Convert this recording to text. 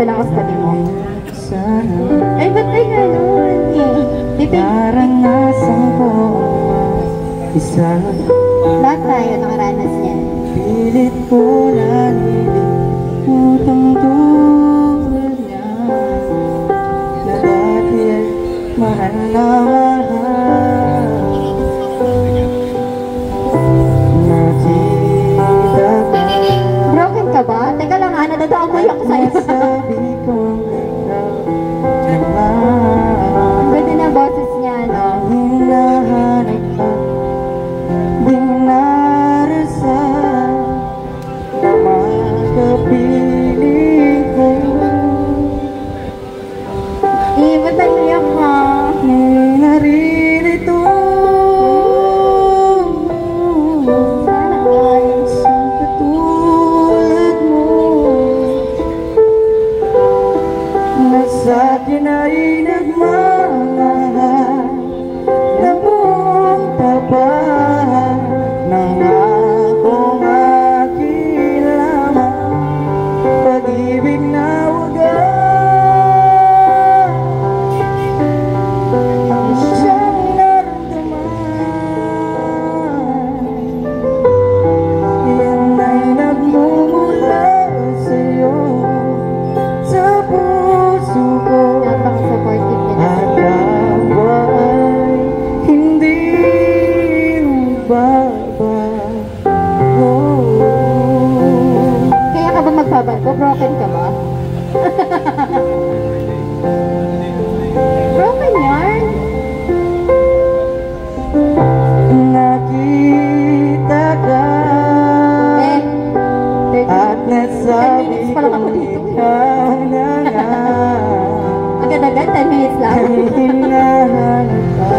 lang ako sa tabi mo. Ay, ba't may gano'n? Naranasan ko isa. Lahat tayo nakaranas niyan. Pilit ko naliliputang tulad niya, na dati ay mahal na mahal. Nakita ka. Broken ka ba? Teka lang, nadadaamoy ako sa'yo. Sabi ko Pwede na boses niya, no? hinahanap ka, di narasan, makapiling ko. Ba't naiyak ka? May naririto isang katulad mo, na sa'kin ay nagmamahal, na buong tapat ng akong aking lamang, pag-ibig na wagas siyang naramdaman. Yan ay nagmumula sa'yo, sa puso ko. Napaka-supportive ka na. At ako ay hindi magbabago. Kaya ka ba magbabago? Broken ka ba? Broken yarn? Nakita ka at 10 nasabi minutes pa lang ako ko dito. ikaw na nga. Agad-agad, 10 minutes lang. Hinahanap ka,